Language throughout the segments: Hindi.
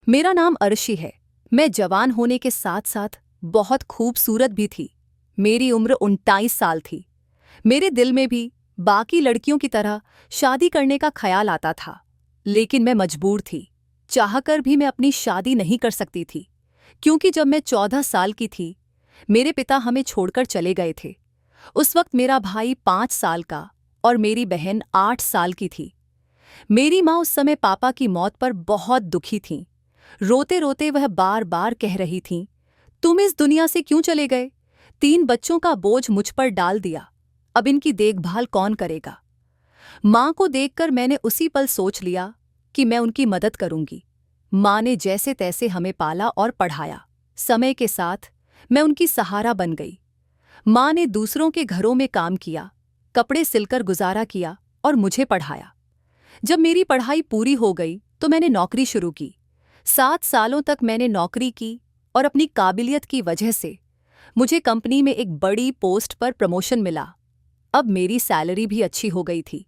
मेरा नाम अर्शी है। मैं जवान होने के साथ साथ बहुत खूबसूरत भी थी। मेरी उम्र 29 साल थी। मेरे दिल में भी बाकी लड़कियों की तरह शादी करने का ख्याल आता था, लेकिन मैं मजबूर थी। चाहकर भी मैं अपनी शादी नहीं कर सकती थी, क्योंकि जब मैं 14 साल की थी, मेरे पिता हमें छोड़कर चले गए थे। उस वक्त मेरा भाई 5 साल का और मेरी बहन 8 साल की थी। मेरी माँ उस समय पापा की मौत पर बहुत दुखी थीं। रोते रोते वह बार बार कह रही थीं, तुम इस दुनिया से क्यों चले गए? 3 बच्चों का बोझ मुझ पर डाल दिया, अब इनकी देखभाल कौन करेगा? माँ को देखकर मैंने उसी पल सोच लिया कि मैं उनकी मदद करूंगी। माँ ने जैसे तैसे हमें पाला और पढ़ाया। समय के साथ मैं उनकी सहारा बन गई। माँ ने दूसरों के घरों में काम किया, कपड़े सिलकर गुजारा किया और मुझे पढ़ाया। जब मेरी पढ़ाई पूरी हो गई तो मैंने नौकरी शुरू की। 7 सालों तक मैंने नौकरी की और अपनी काबिलियत की वजह से मुझे कंपनी में एक बड़ी पोस्ट पर प्रमोशन मिला। अब मेरी सैलरी भी अच्छी हो गई थी।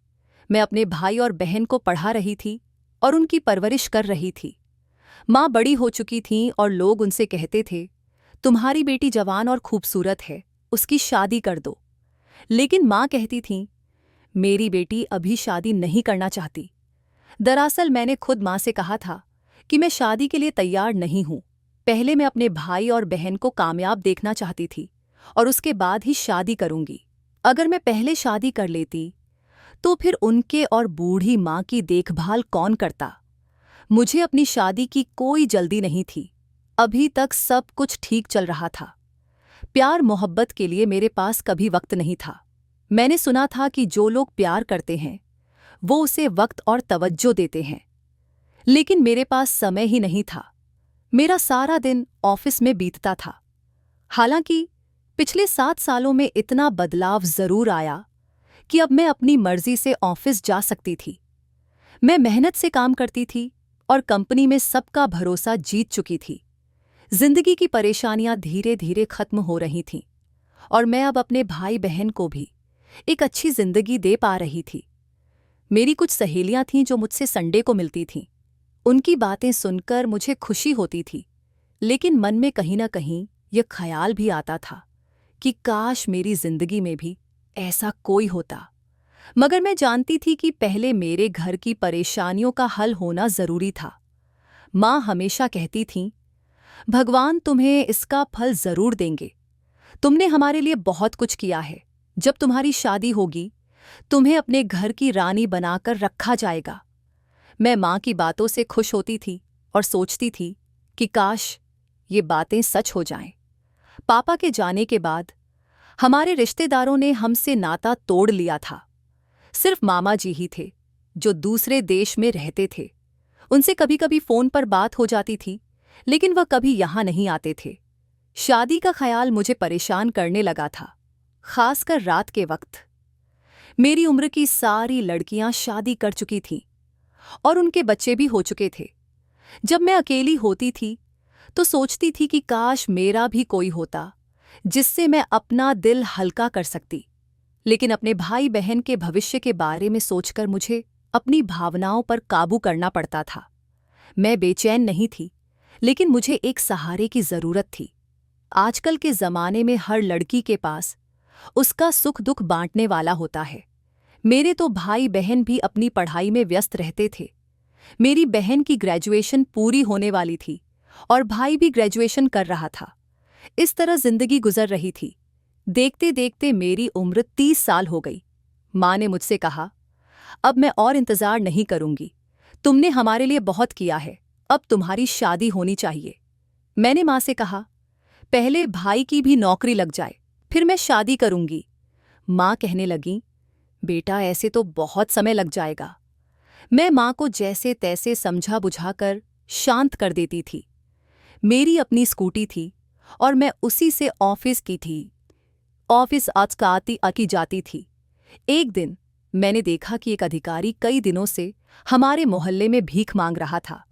मैं अपने भाई और बहन को पढ़ा रही थी और उनकी परवरिश कर रही थी। माँ बड़ी हो चुकी थीं और लोग उनसे कहते थे, तुम्हारी बेटी जवान और खूबसूरत है, उसकी शादी कर दो। लेकिन माँ कहती थीं, मेरी बेटी अभी शादी नहीं करना चाहती। दरअसल मैंने खुद माँ से कहा था कि मैं शादी के लिए तैयार नहीं हूँ। पहले मैं अपने भाई और बहन को कामयाब देखना चाहती थी और उसके बाद ही शादी करूंगी। अगर मैं पहले शादी कर लेती तो फिर उनके और बूढ़ी माँ की देखभाल कौन करता? मुझे अपनी शादी की कोई जल्दी नहीं थी। अभी तक सब कुछ ठीक चल रहा था। प्यार मोहब्बत के लिए मेरे पास कभी वक्त नहीं था। मैंने सुना था कि जो लोग प्यार करते हैं वो उसे वक्त और तवज्जो देते हैं, लेकिन मेरे पास समय ही नहीं था। मेरा सारा दिन ऑफिस में बीतता था। हालांकि पिछले 7 सालों में इतना बदलाव जरूर आया कि अब मैं अपनी मर्जी से ऑफिस जा सकती थी। मैं मेहनत से काम करती थी और कंपनी में सबका भरोसा जीत चुकी थी। जिंदगी की परेशानियां धीरे धीरे खत्म हो रही थीं और मैं अब अपने भाई बहन को भी एक अच्छी जिंदगी दे पा रही थी। मेरी कुछ सहेलियां थीं जो मुझसे संडे को मिलती थीं। उनकी बातें सुनकर मुझे खुशी होती थी, लेकिन मन में कहीं न कहीं यह ख्याल भी आता था कि काश मेरी जिंदगी में भी ऐसा कोई होता। मगर मैं जानती थी कि पहले मेरे घर की परेशानियों का हल होना जरूरी था। माँ हमेशा कहती थीं, भगवान तुम्हें इसका फल जरूर देंगे। तुमने हमारे लिए बहुत कुछ किया है। जब तुम्हारी शादी होगी तुम्हें अपने घर की रानी बनाकर रखा जाएगा। मैं माँ की बातों से खुश होती थी और सोचती थी कि काश ये बातें सच हो जाएं। पापा के जाने के बाद हमारे रिश्तेदारों ने हमसे नाता तोड़ लिया था। सिर्फ मामा जी ही थे जो दूसरे देश में रहते थे। उनसे कभी कभी फोन पर बात हो जाती थी, लेकिन वह कभी यहाँ नहीं आते थे। शादी का ख्याल मुझे परेशान करने लगा था, खासकर रात के वक्त। मेरी उम्र की सारी लड़कियां शादी कर चुकी थीं और उनके बच्चे भी हो चुके थे। जब मैं अकेली होती थी तो सोचती थी कि काश मेरा भी कोई होता जिससे मैं अपना दिल हल्का कर सकती। लेकिन अपने भाई बहन के भविष्य के बारे में सोचकर मुझे अपनी भावनाओं पर काबू करना पड़ता था। मैं बेचैन नहीं थी, लेकिन मुझे एक सहारे की जरूरत थी। आजकल के जमाने में हर लड़की के पास उसका सुख दुख बांटने वाला होता है। मेरे तो भाई बहन भी अपनी पढ़ाई में व्यस्त रहते थे। मेरी बहन की ग्रेजुएशन पूरी होने वाली थी और भाई भी ग्रेजुएशन कर रहा था। इस तरह जिंदगी गुजर रही थी। देखते देखते मेरी उम्र 30 साल हो गई। माँ ने मुझसे कहा, अब मैं और इंतजार नहीं करूंगी। तुमने हमारे लिए बहुत किया है, अब तुम्हारी शादी होनी चाहिए। मैंने माँ से कहा, पहले भाई की भी नौकरी लग जाए, फिर मैं शादी करूंगी। माँ कहने लगी, बेटा ऐसे तो बहुत समय लग जाएगा। मैं माँ को जैसे तैसे समझा बुझाकर शांत कर देती थी। मेरी अपनी स्कूटी थी और मैं उसी से ऑफिस की थी। ऑफिस आज का आती आकी जाती थी। एक दिन मैंने देखा कि एक अधिकारी कई दिनों से हमारे मोहल्ले में भीख मांग रहा था।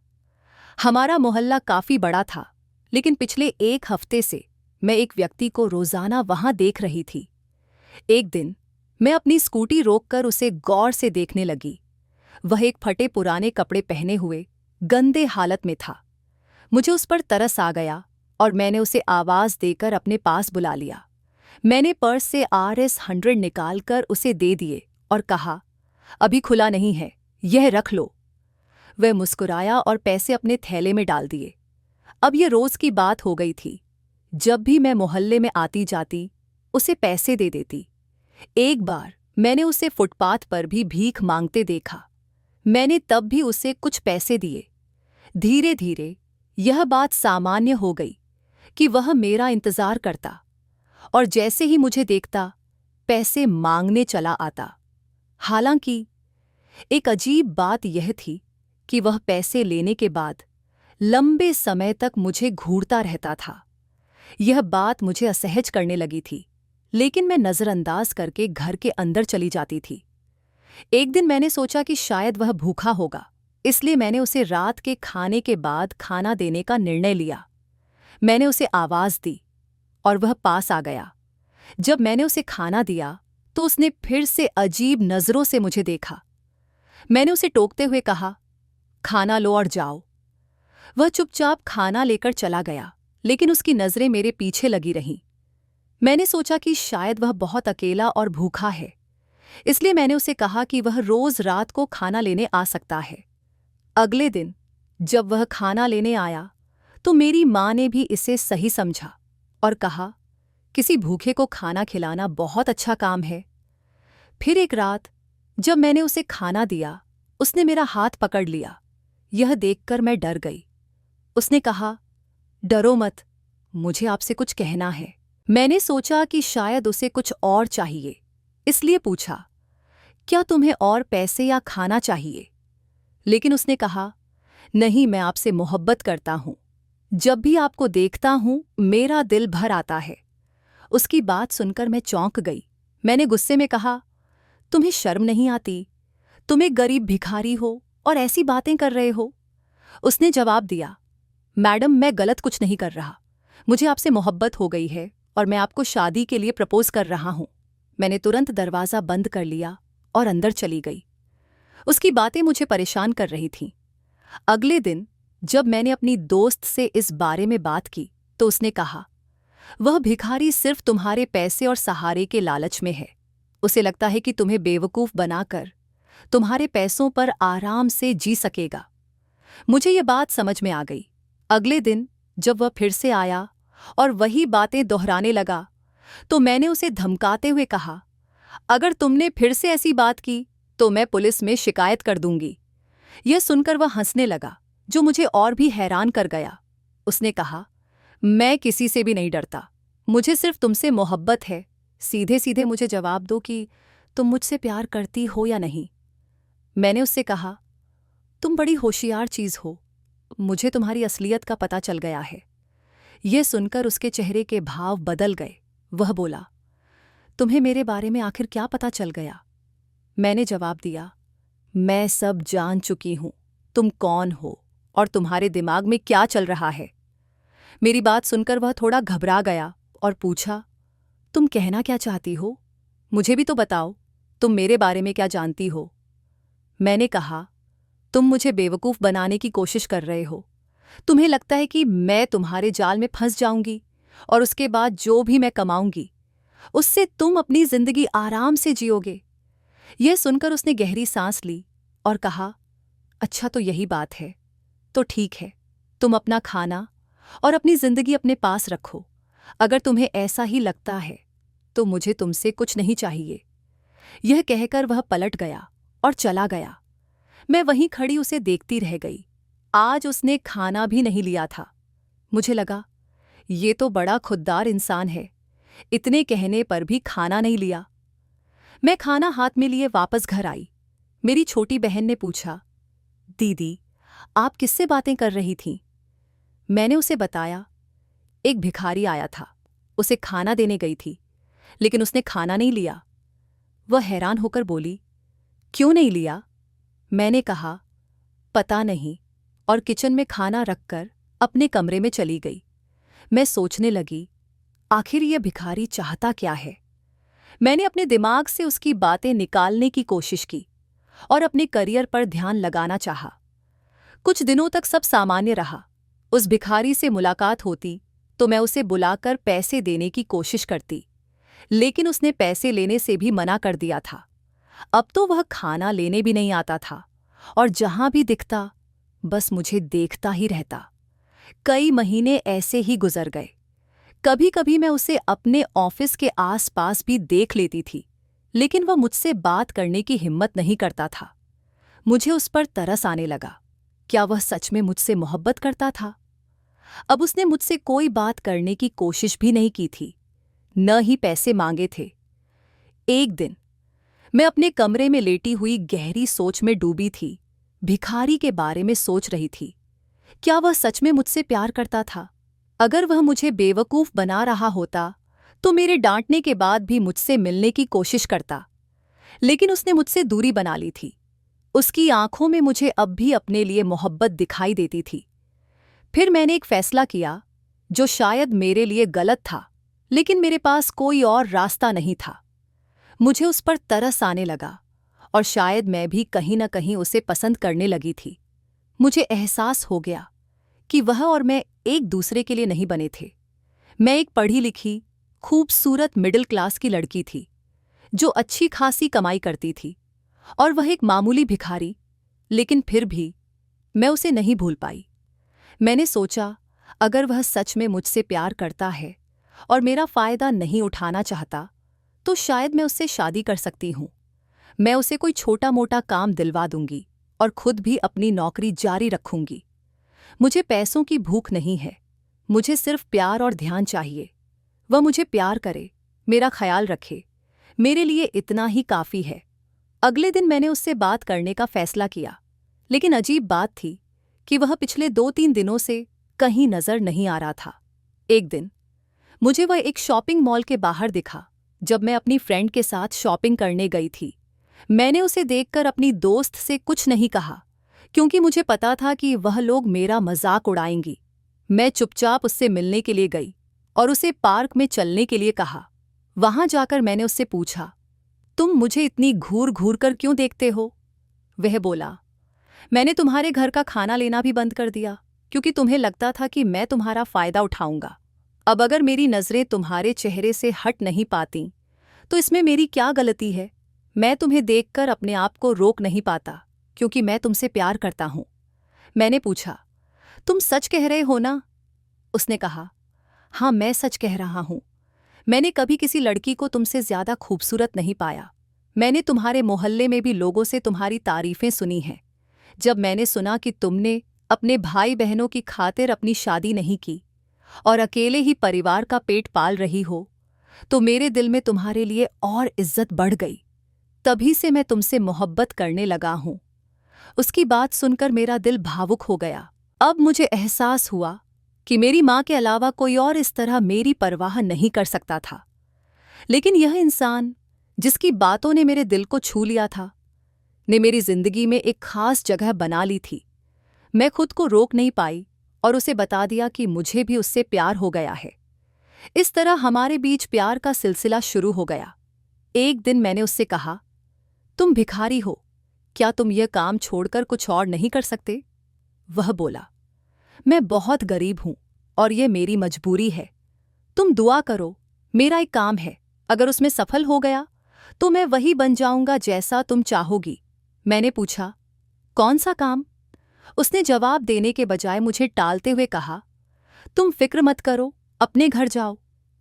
हमारा मोहल्ला काफी बड़ा था, लेकिन पिछले 1 हफ्ते से मैं एक व्यक्ति को रोजाना वहां देख रही थी। एक दिन मैं अपनी स्कूटी रोककर उसे गौर से देखने लगी। वह एक फटे पुराने कपड़े पहने हुए गंदे हालत में था। मुझे उस पर तरस आ गया और मैंने उसे आवाज़ देकर अपने पास बुला लिया। मैंने पर्स से RS-100 निकालकर उसे दे दिए और कहा, अभी खुला नहीं है, यह रख लो। वह मुस्कुराया और पैसे अपने थैले में डाल दिए। अब यह रोज़ की बात हो गई थी। जब भी मैं मोहल्ले में आती जाती, उसे पैसे दे देती। एक बार मैंने उसे फुटपाथ पर भी भीख मांगते देखा। मैंने तब भी उसे कुछ पैसे दिए। धीरे धीरे यह बात सामान्य हो गई कि वह मेरा इंतज़ार करता और जैसे ही मुझे देखता, पैसे मांगने चला आता। हालांकि एक अजीब बात यह थी कि वह पैसे लेने के बाद लंबे समय तक मुझे घूरता रहता था। यह बात मुझे असहज करने लगी थी, लेकिन मैं नज़रअंदाज करके घर के अंदर चली जाती थी। एक दिन मैंने सोचा कि शायद वह भूखा होगा, इसलिए मैंने उसे रात के खाने के बाद खाना देने का निर्णय लिया। मैंने उसे आवाज़ दी और वह पास आ गया। जब मैंने उसे खाना दिया तो उसने फिर से अजीब नज़रों से मुझे देखा। मैंने उसे टोकते हुए कहा, खाना लो और जाओ। वह चुपचाप खाना लेकर चला गया, लेकिन उसकी नज़रें मेरे पीछे लगी रहीं। मैंने सोचा कि शायद वह बहुत अकेला और भूखा है, इसलिए मैंने उसे कहा कि वह रोज़ रात को खाना लेने आ सकता है। अगले दिन जब वह खाना लेने आया तो मेरी माँ ने भी इसे सही समझा और कहा, किसी भूखे को खाना खिलाना बहुत अच्छा काम है। फिर एक रात जब मैंने उसे खाना दिया, उसने मेरा हाथ पकड़ लिया। यह देखकर मैं डर गई। उसने कहा, डरो मत, मुझे आपसे कुछ कहना है। मैंने सोचा कि शायद उसे कुछ और चाहिए, इसलिए पूछा, क्या तुम्हें और पैसे या खाना चाहिए? लेकिन उसने कहा, नहीं, मैं आपसे मोहब्बत करता हूँ। जब भी आपको देखता हूँ मेरा दिल भर आता है। उसकी बात सुनकर मैं चौंक गई। मैंने गुस्से में कहा, तुम्हें शर्म नहीं आती? तुम एक गरीब भिखारी हो और ऐसी बातें कर रहे हो? उसने जवाब दिया, मैडम, मैं गलत कुछ नहीं कर रहा। मुझे आपसे मोहब्बत हो गई है और मैं आपको शादी के लिए प्रपोज कर रहा हूँ। मैंने तुरंत दरवाज़ा बंद कर लिया और अंदर चली गई। उसकी बातें मुझे परेशान कर रही थीं। अगले दिन जब मैंने अपनी दोस्त से इस बारे में बात की तो उसने कहा, वह भिखारी सिर्फ तुम्हारे पैसे और सहारे के लालच में है। उसे लगता है कि तुम्हें बेवकूफ़ बनाकर तुम्हारे पैसों पर आराम से जी सकेगा। मुझे ये बात समझ में आ गई। अगले दिन जब वह फिर से आया और वही बातें दोहराने लगा तो मैंने उसे धमकाते हुए कहा, अगर तुमने फिर से ऐसी बात की तो मैं पुलिस में शिकायत कर दूंगी। यह सुनकर वह हंसने लगा, जो मुझे और भी हैरान कर गया। उसने कहा, मैं किसी से भी नहीं डरता, मुझे सिर्फ तुमसे मोहब्बत है। सीधे सीधे मुझे जवाब दो कि तुम मुझसे प्यार करती हो या नहीं। मैंने उससे कहा, तुम बड़ी होशियार चीज़ हो, मुझे तुम्हारी असलियत का पता चल गया है। यह सुनकर उसके चेहरे के भाव बदल गए। वह बोला, तुम्हें मेरे बारे में आखिर क्या पता चल गया? मैंने जवाब दिया, मैं सब जान चुकी हूँ, तुम कौन हो और तुम्हारे दिमाग में क्या चल रहा है। मेरी बात सुनकर वह थोड़ा घबरा गया और पूछा, तुम कहना क्या चाहती हो? मुझे भी तो बताओ, तुम मेरे बारे में क्या जानती हो? मैंने कहा, तुम मुझे बेवकूफ़ बनाने की कोशिश कर रहे हो। तुम्हें लगता है कि मैं तुम्हारे जाल में फंस जाऊंगी और उसके बाद जो भी मैं कमाऊंगी उससे तुम अपनी जिंदगी आराम से जियोगे। यह सुनकर उसने गहरी सांस ली और कहा, अच्छा तो यही बात है, तो ठीक है, तुम अपना खाना और अपनी जिंदगी अपने पास रखो। अगर तुम्हें ऐसा ही लगता है तो मुझे तुमसे कुछ नहीं चाहिए। यह कहकर वह पलट गया और चला गया। मैं वहीं खड़ी उसे देखती रह गई। आज उसने खाना भी नहीं लिया था। मुझे लगा, ये तो बड़ा खुददार इंसान है, इतने कहने पर भी खाना नहीं लिया। मैं खाना हाथ में लिए वापस घर आई। मेरी छोटी बहन ने पूछा, दीदी, आप किससे बातें कर रही थीं? मैंने उसे बताया, एक भिखारी आया था, उसे खाना देने गई थी, लेकिन उसने खाना नहीं लिया। वह हैरान होकर बोली, क्यों नहीं लिया? मैंने कहा, पता नहीं, और किचन में खाना रखकर अपने कमरे में चली गई। मैं सोचने लगी, आखिर यह भिखारी चाहता क्या है? मैंने अपने दिमाग से उसकी बातें निकालने की कोशिश की और अपने करियर पर ध्यान लगाना चाहा। कुछ दिनों तक सब सामान्य रहा। उस भिखारी से मुलाकात होती तो मैं उसे बुलाकर पैसे देने की कोशिश करती, लेकिन उसने पैसे लेने से भी मना कर दिया था। अब तो वह खाना लेने भी नहीं आता था और जहां भी दिखता बस मुझे देखता ही रहता। कई महीने ऐसे ही गुजर गए। कभी कभी मैं उसे अपने ऑफिस के आसपास भी देख लेती थी, लेकिन वह मुझसे बात करने की हिम्मत नहीं करता था। मुझे उस पर तरस आने लगा। क्या वह सच में मुझसे मोहब्बत करता था? अब उसने मुझसे कोई बात करने की कोशिश भी नहीं की थी, न ही पैसे मांगे थे। एक दिन मैं अपने कमरे में लेटी हुई गहरी सोच में डूबी थी। भिखारी के बारे में सोच रही थी। क्या वह सच में मुझसे प्यार करता था? अगर वह मुझे बेवकूफ़ बना रहा होता तो मेरे डांटने के बाद भी मुझसे मिलने की कोशिश करता, लेकिन उसने मुझसे दूरी बना ली थी। उसकी आंखों में मुझे अब भी अपने लिए मोहब्बत दिखाई देती थी। फिर मैंने एक फैसला किया, जो शायद मेरे लिए गलत था, लेकिन मेरे पास कोई और रास्ता नहीं था। मुझे उस पर तरस आने लगा और शायद मैं भी कहीं न कहीं उसे पसंद करने लगी थी। मुझे एहसास हो गया कि वह और मैं एक दूसरे के लिए नहीं बने थे। मैं एक पढ़ी लिखी, खूबसूरत मिडिल क्लास की लड़की थी, जो अच्छी खासी कमाई करती थी, और वह एक मामूली भिखारी। लेकिन फिर भी मैं उसे नहीं भूल पाई। मैंने सोचा, अगर वह सच में मुझसे प्यार करता है और मेरा फ़ायदा नहीं उठाना चाहता, तो शायद मैं उससे शादी कर सकती हूँ। मैं उसे कोई छोटा मोटा काम दिलवा दूंगी और खुद भी अपनी नौकरी जारी रखूंगी। मुझे पैसों की भूख नहीं है, मुझे सिर्फ प्यार और ध्यान चाहिए। वह मुझे प्यार करे, मेरा ख्याल रखे, मेरे लिए इतना ही काफ़ी है। अगले दिन मैंने उससे बात करने का फैसला किया, लेकिन अजीब बात थी कि वह पिछले 2-3 दिनों से कहीं नजर नहीं आ रहा था। एक दिन मुझे वह एक शॉपिंग मॉल के बाहर दिखा, जब मैं अपनी फ्रेंड के साथ शॉपिंग करने गई थी। मैंने उसे देखकर अपनी दोस्त से कुछ नहीं कहा, क्योंकि मुझे पता था कि वह लोग मेरा मजाक उड़ाएंगी। मैं चुपचाप उससे मिलने के लिए गई और उसे पार्क में चलने के लिए कहा। वहां जाकर मैंने उससे पूछा, तुम मुझे इतनी घूर घूर कर क्यों देखते हो? वह बोला, मैंने तुम्हारे घर का खाना लेना भी बंद कर दिया, क्योंकि तुम्हें लगता था कि मैं तुम्हारा फ़ायदा उठाऊंगा। अब अगर मेरी नज़रें तुम्हारे चेहरे से हट नहीं पातीं, तो इसमें मेरी क्या गलती है? मैं तुम्हें देखकर अपने आप को रोक नहीं पाता, क्योंकि मैं तुमसे प्यार करता हूं। मैंने पूछा, तुम सच कह रहे हो ना? उसने कहा, हाँ, मैं सच कह रहा हूं। मैंने कभी किसी लड़की को तुमसे ज्यादा खूबसूरत नहीं पाया। मैंने तुम्हारे मोहल्ले में भी लोगों से तुम्हारी तारीफें सुनी हैं। जब मैंने सुना कि तुमने अपने भाई बहनों की खातिर अपनी शादी नहीं की और अकेले ही परिवार का पेट पाल रही हो, तो मेरे दिल में तुम्हारे लिए और इज्जत बढ़ गई। तभी से मैं तुमसे मोहब्बत करने लगा हूं। उसकी बात सुनकर मेरा दिल भावुक हो गया। अब मुझे एहसास हुआ कि मेरी माँ के अलावा कोई और इस तरह मेरी परवाह नहीं कर सकता था। लेकिन यह इंसान, जिसकी बातों ने मेरे दिल को छू लिया था, ने मेरी जिंदगी में एक खास जगह बना ली थी। मैं खुद को रोक नहीं पाई और उसे बता दिया कि मुझे भी उससे प्यार हो गया है। इस तरह हमारे बीच प्यार का सिलसिला शुरू हो गया। एक दिन मैंने उससे कहा, तुम भिखारी हो, क्या तुम यह काम छोड़कर कुछ और नहीं कर सकते? वह बोला, मैं बहुत गरीब हूं और यह मेरी मजबूरी है। तुम दुआ करो, मेरा एक काम है, अगर उसमें सफल हो गया तो मैं वही बन जाऊंगा जैसा तुम चाहोगी। मैंने पूछा, कौन सा काम? उसने जवाब देने के बजाय मुझे टालते हुए कहा, तुम फिक्र मत करो, अपने घर जाओ,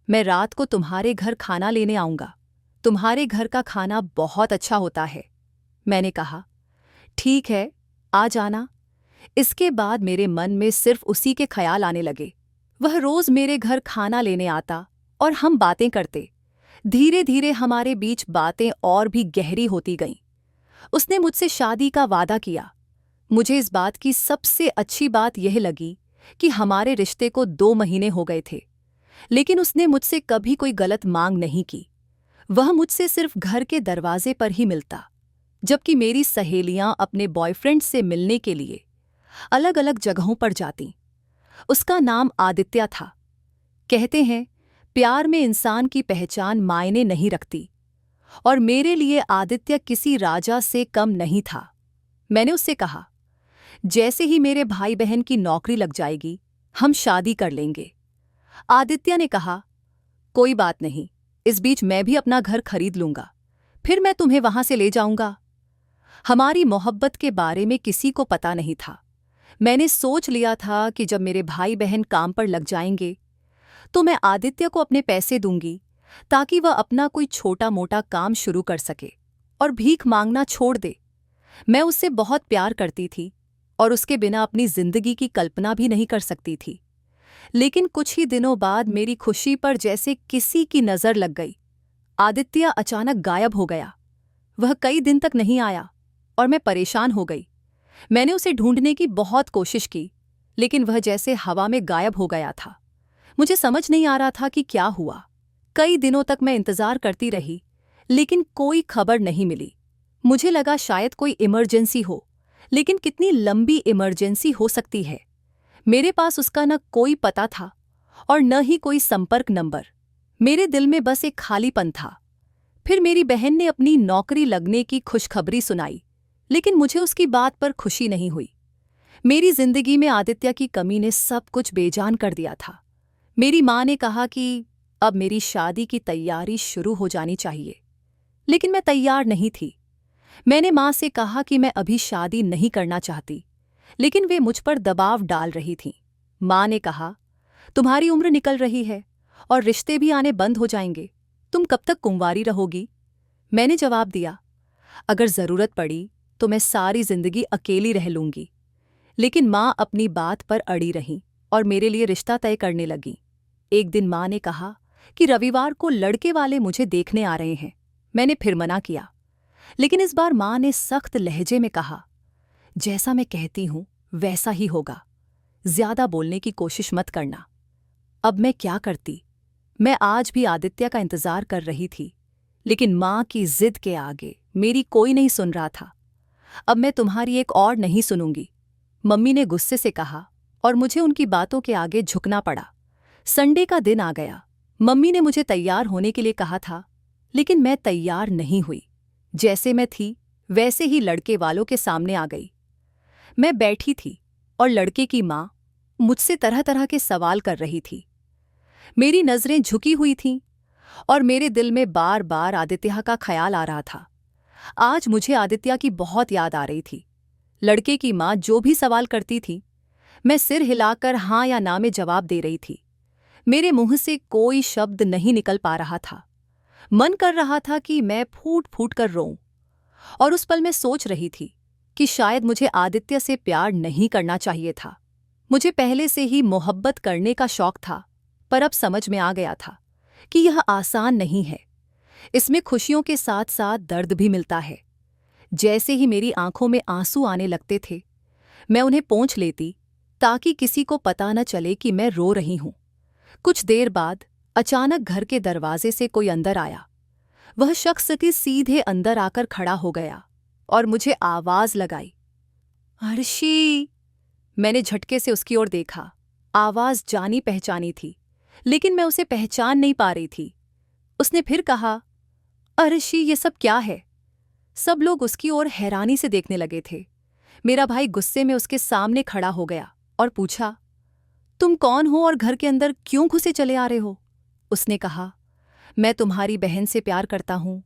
मैं रात को तुम्हारे घर खाना लेने आऊंगा। तुम्हारे घर का खाना बहुत अच्छा होता है। मैंने कहा, ठीक है, आ जाना। इसके बाद मेरे मन में सिर्फ उसी के ख्याल आने लगे। वह रोज मेरे घर खाना लेने आता और हम बातें करते। धीरे धीरे हमारे बीच बातें और भी गहरी होती गईं। उसने मुझसे शादी का वादा किया। मुझे इस बात की सबसे अच्छी बात यह लगी कि हमारे रिश्ते को 2 महीने हो गए थे, लेकिन उसने मुझसे कभी कोई गलत मांग नहीं की। वह मुझसे सिर्फ घर के दरवाजे पर ही मिलता, जबकि मेरी सहेलियां अपने बॉयफ्रेंड से मिलने के लिए अलग अलग जगहों पर जातीं। उसका नाम आदित्य था। कहते हैं, प्यार में इंसान की पहचान मायने नहीं रखती, और मेरे लिए आदित्य किसी राजा से कम नहीं था। मैंने उससे कहा, जैसे ही मेरे भाई बहन की नौकरी लग जाएगी, हम शादी कर लेंगे। आदित्य ने कहा, कोई बात नहीं, इस बीच मैं भी अपना घर खरीद लूंगा, फिर मैं तुम्हें वहां से ले जाऊंगा। हमारी मोहब्बत के बारे में किसी को पता नहीं था। मैंने सोच लिया था कि जब मेरे भाई बहन काम पर लग जाएंगे तो मैं आदित्य को अपने पैसे दूंगी ताकि वह अपना कोई छोटा मोटा काम शुरू कर सके और भीख मांगना छोड़ दे। मैं उससे बहुत प्यार करती थी और उसके बिना अपनी जिंदगी की कल्पना भी नहीं कर सकती थी। लेकिन कुछ ही दिनों बाद मेरी खुशी पर जैसे किसी की नजर लग गई। आदित्य अचानक गायब हो गया। वह कई दिन तक नहीं आया और मैं परेशान हो गई। मैंने उसे ढूंढने की बहुत कोशिश की, लेकिन वह जैसे हवा में गायब हो गया था। मुझे समझ नहीं आ रहा था कि क्या हुआ। कई दिनों तक मैं इंतजार करती रही, लेकिन कोई खबर नहीं मिली। मुझे लगा शायद कोई इमरजेंसी हो, लेकिन कितनी लंबी इमरजेंसी हो सकती है। मेरे पास उसका न कोई पता था और न ही कोई संपर्क नंबर। मेरे दिल में बस एक खालीपन था। फिर मेरी बहन ने अपनी नौकरी लगने की खुशखबरी सुनाई, लेकिन मुझे उसकी बात पर खुशी नहीं हुई। मेरी जिंदगी में आदित्य की कमी ने सब कुछ बेजान कर दिया था। मेरी माँ ने कहा कि अब मेरी शादी की तैयारी शुरू हो जानी चाहिए, लेकिन मैं तैयार नहीं थी। मैंने माँ से कहा कि मैं अभी शादी नहीं करना चाहती, लेकिन वे मुझ पर दबाव डाल रही थीं। माँ ने कहा, तुम्हारी उम्र निकल रही है और रिश्ते भी आने बंद हो जाएंगे, तुम कब तक कुंवारी रहोगी? मैंने जवाब दिया, अगर जरूरत पड़ी तो मैं सारी जिंदगी अकेली रह लूंगी। लेकिन माँ अपनी बात पर अड़ी रहीं और मेरे लिए रिश्ता तय करने लगीं। एक दिन माँ ने कहा कि रविवार को लड़के वाले मुझे देखने आ रहे हैं। मैंने फिर मना किया, लेकिन इस बार माँ ने सख्त लहजे में कहा, जैसा मैं कहती हूं वैसा ही होगा, ज्यादा बोलने की कोशिश मत करना। अब मैं क्या करती? मैं आज भी आदित्य का इंतजार कर रही थी, लेकिन माँ की जिद के आगे मेरी कोई नहीं सुन रहा था। अब मैं तुम्हारी एक और नहीं सुनूंगी, मम्मी ने गुस्से से कहा और मुझे उनकी बातों के आगे झुकना पड़ा। संडे का दिन आ गया। मम्मी ने मुझे तैयार होने के लिए कहा था, लेकिन मैं तैयार नहीं हुई। जैसे मैं थी वैसे ही लड़के वालों के सामने आ गई। मैं बैठी थी और लड़के की माँ मुझसे तरह तरह के सवाल कर रही थी। मेरी नजरें झुकी हुई थीं और मेरे दिल में बार बार आदित्य का ख्याल आ रहा था। आज मुझे आदित्य की बहुत याद आ रही थी। लड़के की माँ जो भी सवाल करती थी, मैं सिर हिलाकर हाँ या ना में जवाब दे रही थी। मेरे मुंह से कोई शब्द नहीं निकल पा रहा था। मन कर रहा था कि मैं फूट फूट कर रोऊं। और उस पल मैं सोच रही थी कि शायद मुझे आदित्य से प्यार नहीं करना चाहिए था। मुझे पहले से ही मोहब्बत करने का शौक था, पर अब समझ में आ गया था कि यह आसान नहीं है। इसमें खुशियों के साथ साथ दर्द भी मिलता है। जैसे ही मेरी आंखों में आंसू आने लगते थे, मैं उन्हें पोंछ लेती ताकि किसी को पता न चले कि मैं रो रही हूं। कुछ देर बाद अचानक घर के दरवाजे से कोई अंदर आया। वह शख्स की सीधे अंदर आकर खड़ा हो गया और मुझे आवाज लगाई, अर्शी। मैंने झटके से उसकी ओर देखा। आवाज जानी पहचानी थी, लेकिन मैं उसे पहचान नहीं पा रही थी। उसने फिर कहा, अर्शी, ये सब क्या है? सब लोग उसकी ओर हैरानी से देखने लगे थे। मेरा भाई गुस्से में उसके सामने खड़ा हो गया और पूछा, तुम कौन हो और घर के अंदर क्यों घुसे चले आ रहे हो? उसने कहा, मैं तुम्हारी बहन से प्यार करता हूं,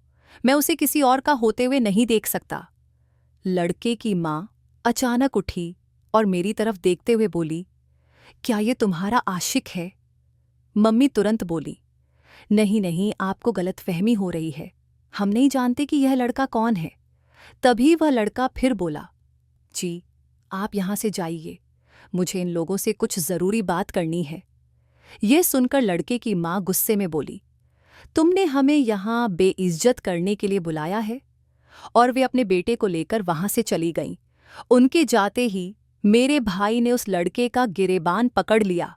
मैं उसे किसी और का होते हुए नहीं देख सकता। लड़के की माँ अचानक उठी और मेरी तरफ देखते हुए बोली, क्या ये तुम्हारा आशिक है? मम्मी तुरंत बोली, नहीं नहीं, आपको गलतफहमी हो रही है, हम नहीं जानते कि यह लड़का कौन है। तभी वह लड़का फिर बोला, जी, आप यहां से जाइए, मुझे इन लोगों से कुछ जरूरी बात करनी है। यह सुनकर लड़के की माँ गुस्से में बोली, तुमने हमें यहां बेइज्जत करने के लिए बुलाया है? और वे अपने बेटे को लेकर वहां से चली गईं। उनके जाते ही मेरे भाई ने उस लड़के का गिरेबान पकड़ लिया।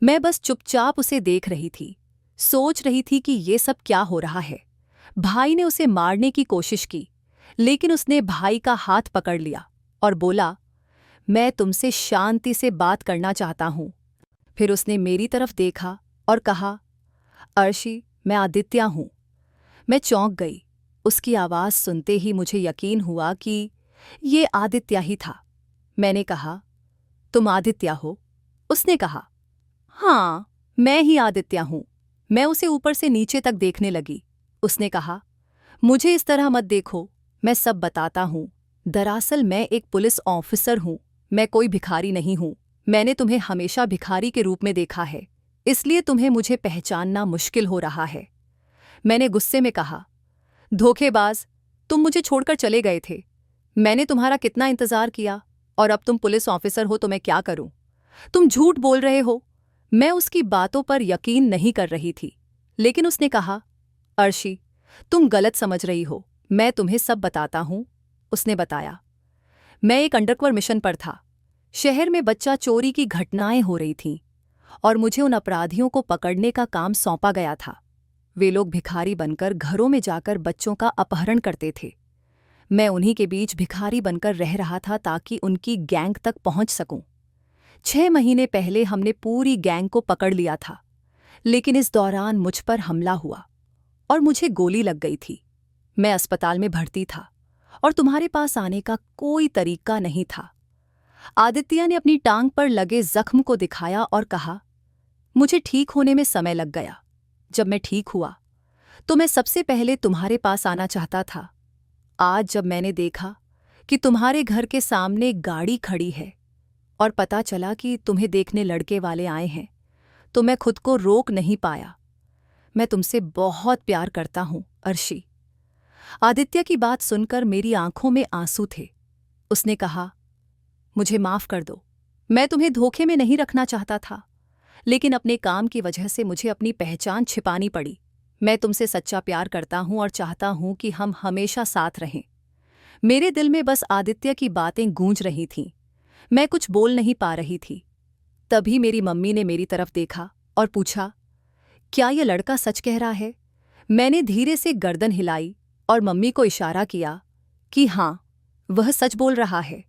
मैं बस चुपचाप उसे देख रही थी, सोच रही थी कि ये सब क्या हो रहा है। भाई ने उसे मारने की कोशिश की, लेकिन उसने भाई का हाथ पकड़ लिया और बोला, मैं तुमसे शांति से बात करना चाहता हूं। फिर उसने मेरी तरफ देखा और कहा, अर्शी, मैं आदित्य हूं। मैं चौंक गई। उसकी आवाज़ सुनते ही मुझे यकीन हुआ कि ये आदित्य ही था। मैंने कहा, तुम आदित्य हो? उसने कहा, हाँ, मैं ही आदित्य हूं। मैं उसे ऊपर से नीचे तक देखने लगी। उसने कहा, मुझे इस तरह मत देखो, मैं सब बताता हूं। दरअसल मैं एक पुलिस ऑफिसर हूं, मैं कोई भिखारी नहीं हूं। मैंने तुम्हें हमेशा भिखारी के रूप में देखा है, इसलिए तुम्हें मुझे पहचानना मुश्किल हो रहा है। मैंने गुस्से में कहा, धोखेबाज, तुम मुझे छोड़कर चले गए थे। मैंने तुम्हारा कितना इंतजार किया, और अब तुम पुलिस ऑफिसर हो तो मैं क्या करूं? तुम झूठ बोल रहे हो। मैं उसकी बातों पर यकीन नहीं कर रही थी, लेकिन उसने कहा, अर्शी, तुम गलत समझ रही हो, मैं तुम्हें सब बताता हूं। उसने बताया, मैं एक अंडरकवर मिशन पर था। शहर में बच्चा चोरी की घटनाएं हो रही थीं, और मुझे उन अपराधियों को पकड़ने का काम सौंपा गया था। वे लोग भिखारी बनकर घरों में जाकर बच्चों का अपहरण करते थे। मैं उन्हीं के बीच भिखारी बनकर रह रहा था ताकि उनकी गैंग तक पहुंच सकूं। 6 महीने पहले हमने पूरी गैंग को पकड़ लिया था, लेकिन इस दौरान मुझ पर हमला हुआ और मुझे गोली लग गई थी। मैं अस्पताल में भर्ती था और तुम्हारे पास आने का कोई तरीका नहीं था। आदित्य ने अपनी टांग पर लगे जख्म को दिखाया और कहा, मुझे ठीक होने में समय लग गया। जब मैं ठीक हुआ तो मैं सबसे पहले तुम्हारे पास आना चाहता था। आज जब मैंने देखा कि तुम्हारे घर के सामने गाड़ी खड़ी है और पता चला कि तुम्हें देखने लड़के वाले आए हैं, तो मैं खुद को रोक नहीं पाया। मैं तुमसे बहुत प्यार करता हूं, अर्शी। आदित्य की बात सुनकर मेरी आंखों में आंसू थे। उसने कहा, मुझे माफ कर दो। मैं तुम्हें धोखे में नहीं रखना चाहता था, लेकिन अपने काम की वजह से मुझे अपनी पहचान छिपानी पड़ी। मैं तुमसे सच्चा प्यार करता हूं और चाहता हूं कि हम हमेशा साथ रहें। मेरे दिल में बस आदित्य की बातें गूंज रही थीं। मैं कुछ बोल नहीं पा रही थी। तभी मेरी मम्मी ने मेरी तरफ देखा और पूछा, क्या यह लड़का सच कह रहा है? मैंने धीरे से गर्दन हिलाई और मम्मी को इशारा किया कि हाँ, वह सच बोल रहा है।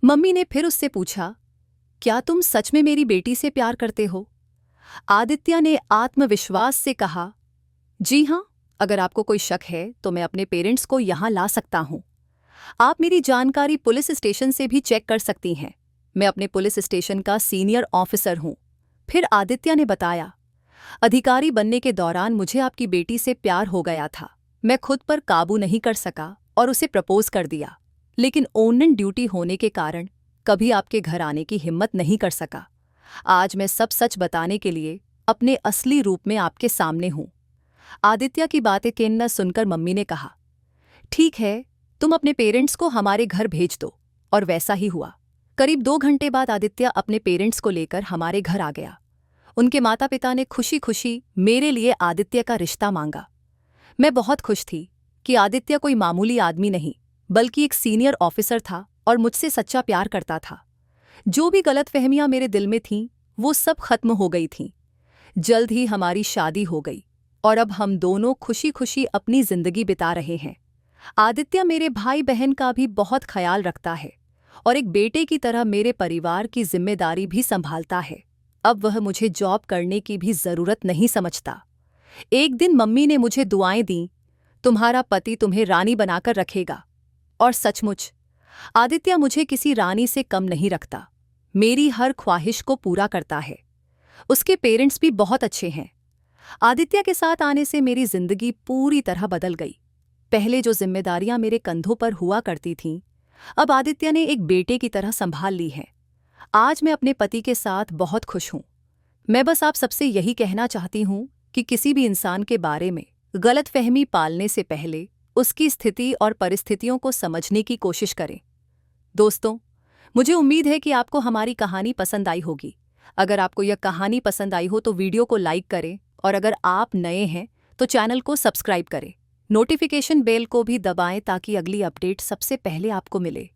मम्मी ने फिर उससे पूछा, क्या तुम सच में मेरी बेटी से प्यार करते हो? आदित्य ने आत्मविश्वास से कहा, जी हाँ, अगर आपको कोई शक है तो मैं अपने पेरेंट्स को यहाँ ला सकता हूँ। आप मेरी जानकारी पुलिस स्टेशन से भी चेक कर सकती हैं। मैं अपने पुलिस स्टेशन का सीनियर ऑफिसर हूँ। फिर आदित्य ने बताया, अधिकारी बनने के दौरान मुझे आपकी बेटी से प्यार हो गया था। मैं खुद पर काबू नहीं कर सका और उसे प्रपोज कर दिया, लेकिन ऑन ड्यूटी होने के कारण कभी आपके घर आने की हिम्मत नहीं कर सका। आज मैं सब सच बताने के लिए अपने असली रूप में आपके सामने हूँ। आदित्य की बातें केन्न सुनकर मम्मी ने कहा, ठीक है, तुम अपने पेरेंट्स को हमारे घर भेज दो। और वैसा ही हुआ। करीब 2 घंटे बाद आदित्य अपने पेरेंट्स को लेकर हमारे घर आ गया। उनके माता पिता ने खुशी खुशी मेरे लिए आदित्य का रिश्ता मांगा। मैं बहुत खुश थी कि आदित्य कोई मामूली आदमी नहीं, बल्कि एक सीनियर ऑफिसर था और मुझसे सच्चा प्यार करता था। जो भी गलतफहमियां मेरे दिल में थीं, वो सब खत्म हो गई थीं। जल्द ही हमारी शादी हो गई और अब हम दोनों खुशी खुशी अपनी जिंदगी बिता रहे हैं। आदित्य मेरे भाई बहन का भी बहुत ख्याल रखता है और एक बेटे की तरह मेरे परिवार की जिम्मेदारी भी संभालता है। अब वह मुझे जॉब करने की भी जरूरत नहीं समझता। एक दिन मम्मी ने मुझे दुआएं दी, तुम्हारा पति तुम्हें रानी बनाकर रखेगा। और सचमुच आदित्य मुझे किसी रानी से कम नहीं रखता, मेरी हर ख्वाहिश को पूरा करता है। उसके पेरेंट्स भी बहुत अच्छे हैं। आदित्य के साथ आने से मेरी जिंदगी पूरी तरह बदल गई। पहले जो जिम्मेदारियां मेरे कंधों पर हुआ करती थीं, अब आदित्य ने एक बेटे की तरह संभाल ली हैं। आज मैं अपने पति के साथ बहुत खुश हूं। मैं बस आप सबसे यही कहना चाहती हूं कि किसी भी इंसान के बारे में गलतफहमी पालने से पहले उसकी स्थिति और परिस्थितियों को समझने की कोशिश करें। दोस्तों, मुझे उम्मीद है कि आपको हमारी कहानी पसंद आई होगी। अगर आपको यह कहानी पसंद आई हो तो वीडियो को लाइक करें, और अगर आप नए हैं तो चैनल को सब्सक्राइब करें। नोटिफिकेशन बेल को भी दबाएं ताकि अगली अपडेट सबसे पहले आपको मिले।